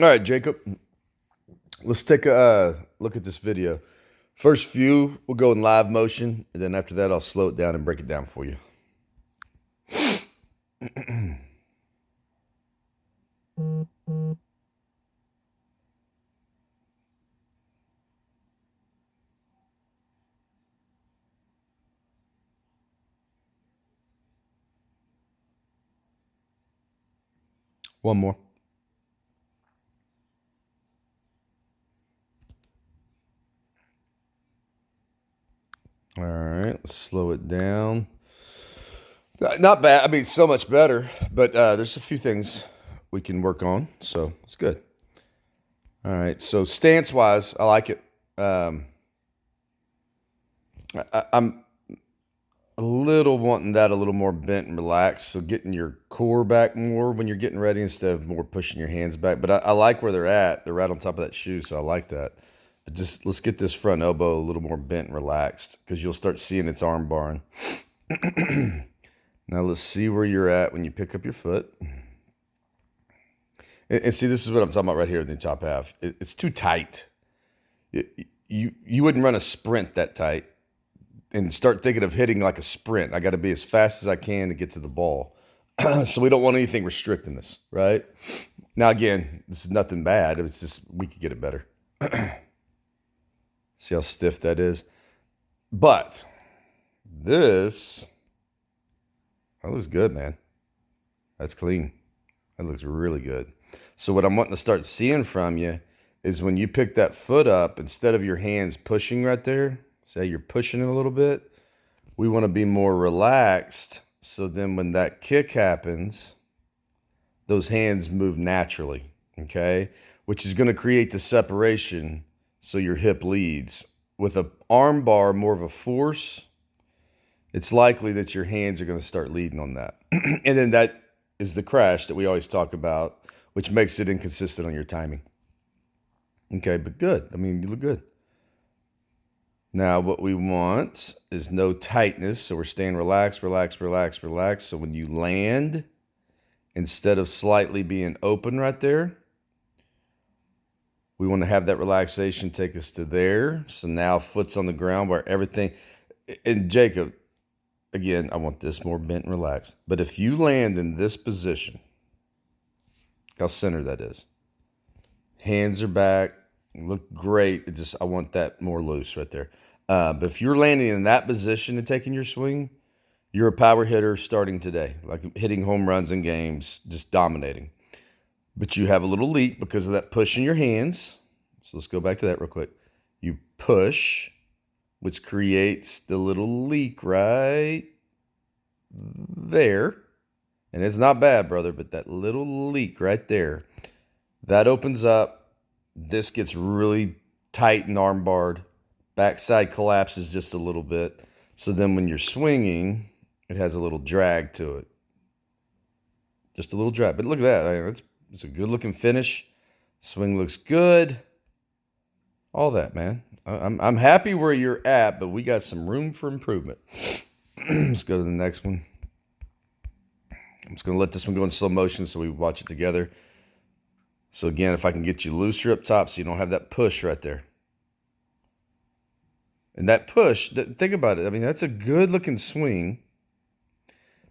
All right, Jacob, let's take a look at this video. First few, we'll go in live motion, and then after that, I'll slow it down and break it down for you. One more. All right, let's slow it down. Not bad. I mean, so much better, but there's a few things we can work on, so it's good. All right, so stance-wise, I like it. I'm a little wanting that a little more bent and relaxed, so getting your core back more when you're getting ready instead of more pushing your hands back. But I like where they're at. They're right on top of that shoe, so I like that. But just let's get this front elbow a little more bent and relaxed because you'll start seeing its arm barring. Now let's see where you're at when you pick up your foot. And see, this is what I'm talking about right here in the top half. It's too tight. You wouldn't run a sprint that tight and start thinking of hitting like a sprint. I got to be as fast as I can to get to the ball. So we don't want anything restricting this, right? Now, again, this is nothing bad. It's just we could get it better. See how stiff that is? But this, that looks good, man. That's clean. That looks really good. So what I'm wanting to start seeing from you is when you pick that foot up, instead of your hands pushing right there, say you're pushing it a little bit, we want to be more relaxed. So then when that kick happens, those hands move naturally, okay? Which is going to create the separation so your hip leads. With a arm bar, more of a force, it's likely that your hands are going to start leading on that. And then that is the crash that we always talk about, which makes it inconsistent on your timing. Okay, but good. I mean, you look good. Now, what we want is no tightness. So we're staying relaxed, relaxed, relaxed, relaxed. So when you land, instead of slightly being open right there, we want to have that relaxation take us to there. So now foot's on the ground where everything, and Jacob, again, I want this more bent and relaxed. But if you land in this position, how centered that is. Hands are back, look great. I want that more loose right there. But if you're landing in that position and taking your swing, you're a power hitter starting today, like hitting home runs in games, just dominating. But you have a little leak because of that push in your hands. So let's go back to that real quick. You push, which creates the little leak right there. And it's not bad, brother, but that little leak right there, that opens up. This gets really tight and arm barred. Backside collapses just a little bit. So then when you're swinging, it has a little drag to it. Just a little drag. But look at that. It's a good looking finish. Swing looks good. All that, man. I'm happy where you're at, but we got some room for improvement. Let's go to the next one. I'm just going to let this one go in slow motion so we watch it together. So again, if I can get you looser up top so you don't have that push right there. And that push, think about it. I mean, that's a good looking swing.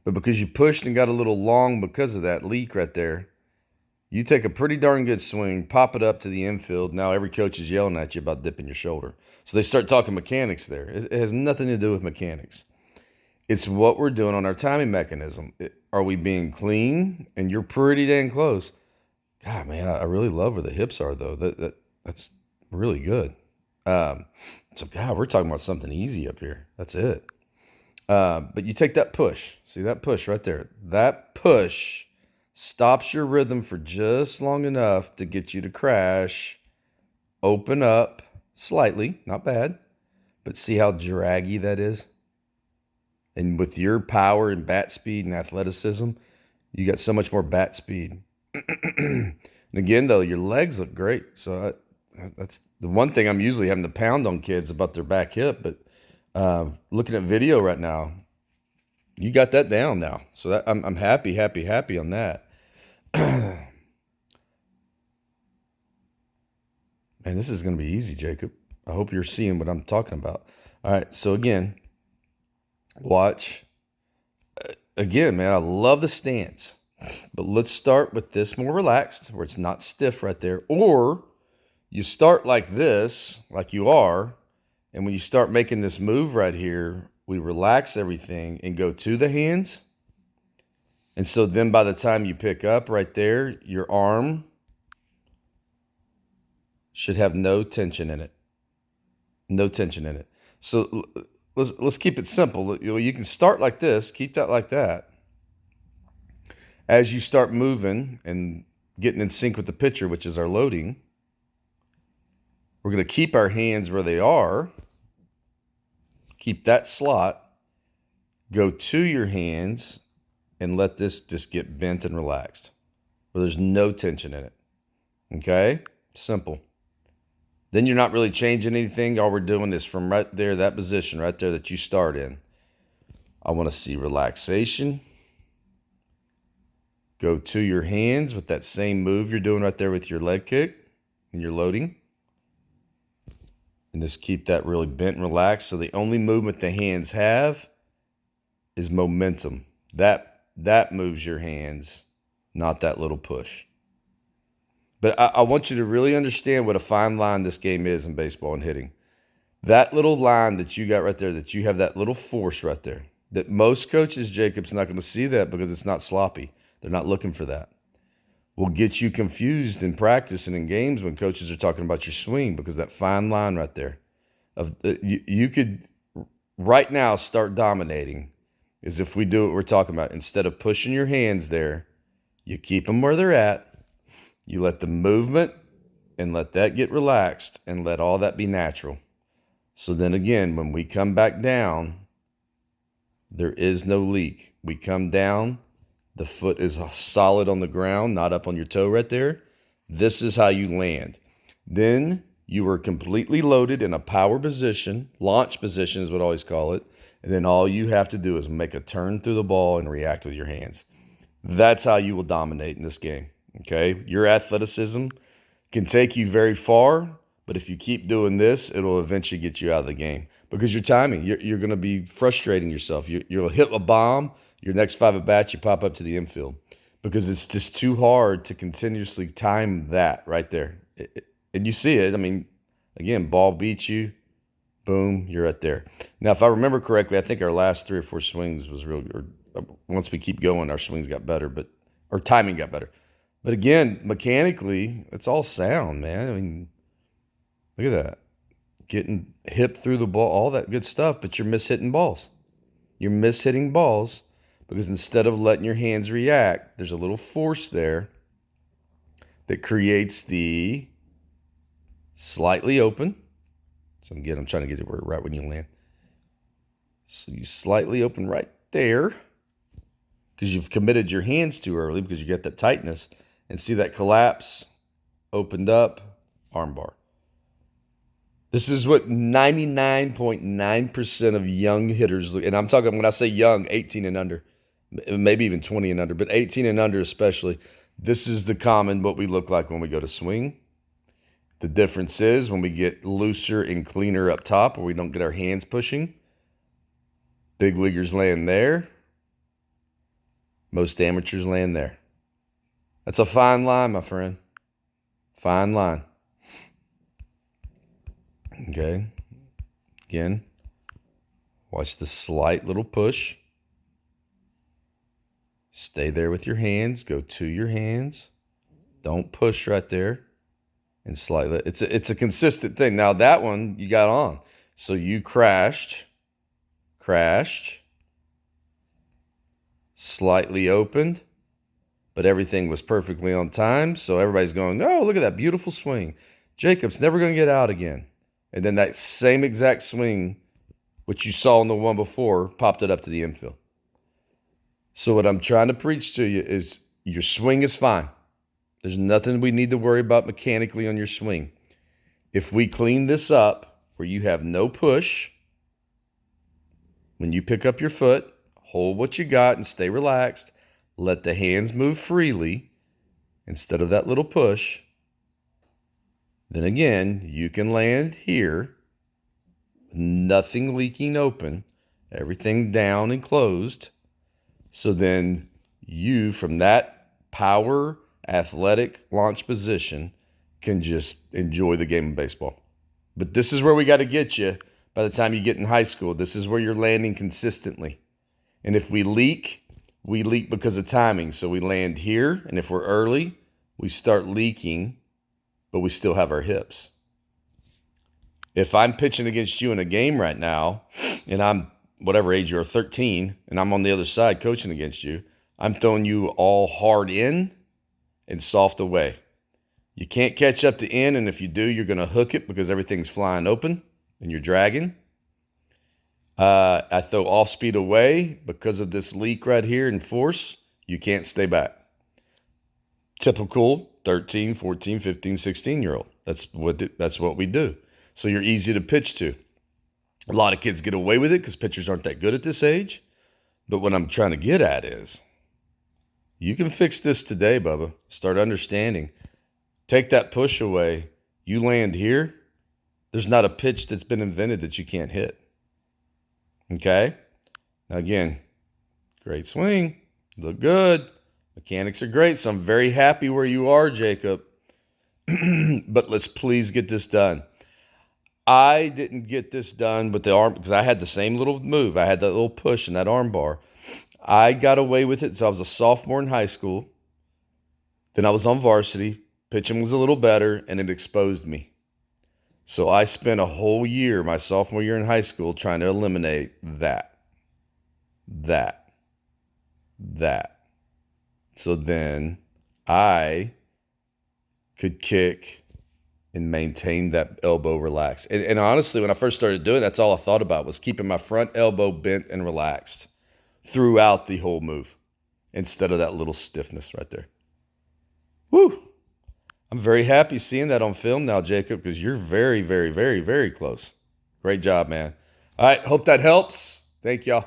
But because you pushed and got a little long because of that leak right there, you take a pretty darn good swing, pop it up to the infield. Now every coach is yelling at you about dipping your shoulder. So they start talking mechanics there. It has nothing to do with mechanics. It's what we're doing on our timing mechanism. Are we being clean? And you're pretty dang close. God, man, I really love where the hips are, though. That's really good. So, God, we're talking about something easy up here. That's it. But you take that push. See that push right there? That push stops your rhythm for just long enough to get you to crash, open up slightly, not bad, but see how draggy that is? And with your power and bat speed and athleticism, you got so much more bat speed. And again, though, your legs look great. So that's the one thing I'm usually having to pound on kids about their back hip. But looking at video right now, you got that down now. So I'm happy on that. Man, this is going to be easy, Jacob. I hope you're seeing what I'm talking about. All right, so again, watch. Again, man, I love the stance. But let's start with this more relaxed, where it's not stiff right there. Or you start like this, like you are, and when you start making this move right here, we relax everything and go to the hands. And so then by the time you pick up right there, your arm should have no tension in it. No tension in it. So let's keep it simple. You can start like this, keep that like that. As you start moving and getting in sync with the pitcher, which is our loading, we're going to keep our hands where they are. Keep that slot. Go to your hands and let this just get bent and relaxed, where there's no tension in it. Okay? Simple. Then you're not really changing anything. All we're doing is from right there, that position right there that you start in. I want to see relaxation. Go to your hands with that same move you're doing right there with your leg kick and your loading. And just keep that really bent and relaxed. So the only movement the hands have is momentum. That moves your hands, not that little push. But I want you to really understand what a fine line this game is in baseball and hitting. That little line that you got right there, that you have that little force right there, that most coaches, Jacob's not going to see that because it's not sloppy. They're not looking for that. Will get you confused in practice and in games when coaches are talking about your swing, because that fine line right there of you could right now start dominating is if we do what we're talking about. Instead of pushing your hands there, you keep them where they're at. You let the movement and let that get relaxed and let all that be natural. So then again, when we come back down, there is no leak. We come down, the foot is solid on the ground, not up on your toe right there. This is how you land. Then you are completely loaded in a power position. Launch position is what I always call it. And then all you have to do is make a turn through the ball and react with your hands. That's how you will dominate in this game. Okay? Your athleticism can take you very far, but if you keep doing this, it'll eventually get you out of the game because your timing, you're going to be frustrating yourself. You'll hit a bomb, your next 5 at bats, you pop up to the infield because it's just too hard to continuously time that right there. And you see it. I mean, again, ball beats you, boom, you're right there. Now, if I remember correctly, I think our last 3 or 4 swings was real. Or once we keep going, our swings got better, but our timing got better. But again, mechanically, it's all sound, man. I mean, look at that. Getting hip through the ball, all that good stuff, but you're mishitting balls. You're mishitting balls because instead of letting your hands react, there's a little force there that creates the slightly open. So again, I'm trying to get it right when you land. So you slightly open right there because you've committed your hands too early because you get that tightness. And see that collapse, opened up, armbar. This is what 99.9% of young hitters look. And I'm talking, when I say young, 18 and under, maybe even 20 and under, but 18 and under especially. This is the common what we look like when we go to swing. The difference is when we get looser and cleaner up top, or we don't get our hands pushing. Big leaguers land there. Most amateurs land there. That's a fine line, my friend. Fine line. Okay. Again, watch the slight little push. Stay there with your hands. Go to your hands. Don't push right there. And slightly. It's a consistent thing. Now that one you got on. So you crashed, slightly opened. But everything was perfectly on time. So everybody's going, oh, look at that beautiful swing. Jacob's never going to get out again. And then that same exact swing, which you saw in the one before, popped it up to the infield. So what I'm trying to preach to you is your swing is fine. There's nothing we need to worry about mechanically on your swing. If we clean this up where you have no push, when you pick up your foot, hold what you got and stay relaxed. Let the hands move freely instead of that little push. Then again, you can land here, nothing leaking open, everything down and closed. So then you, from that power athletic launch position, can just enjoy the game of baseball. But this is where we got to get you by the time you get in high school. This is where you're landing consistently. And if we leak because of timing. So we land here, and if we're early, we start leaking, but we still have our hips. If I'm pitching against you in a game right now, and I'm whatever age you are, 13, and I'm on the other side coaching against you, I'm throwing you all hard in and soft away. You can't catch up to in, and if you do, you're going to hook it because everything's flying open and you're dragging. I throw off speed away because of this leak right here in force. You can't stay back. Typical 13, 14, 15, 16-year-old. That's what we do. So you're easy to pitch to. A lot of kids get away with it because pitchers aren't that good at this age. But what I'm trying to get at is you can fix this today, Bubba. Start understanding. Take that push away. You land here. There's not a pitch that's been invented that you can't hit. Okay? Now again, great swing. Look good. Mechanics are great. So I'm very happy where you are, Jacob. But let's please get this done. I didn't get this done with the arm because I had the same little move. I had that little push in that arm bar. I got away with it. So I was a sophomore in high school. Then I was on varsity. Pitching was a little better, and it exposed me. So I spent a whole year, my sophomore year in high school, trying to eliminate that. So then I could kick and maintain that elbow relaxed. And honestly, when I first started doing it, that's all I thought about was keeping my front elbow bent and relaxed throughout the whole move instead of that little stiffness right there. Woo! I'm very happy seeing that on film now, Jacob, because you're very, very, very, very close. Great job, man. All right, hope that helps. Thank y'all.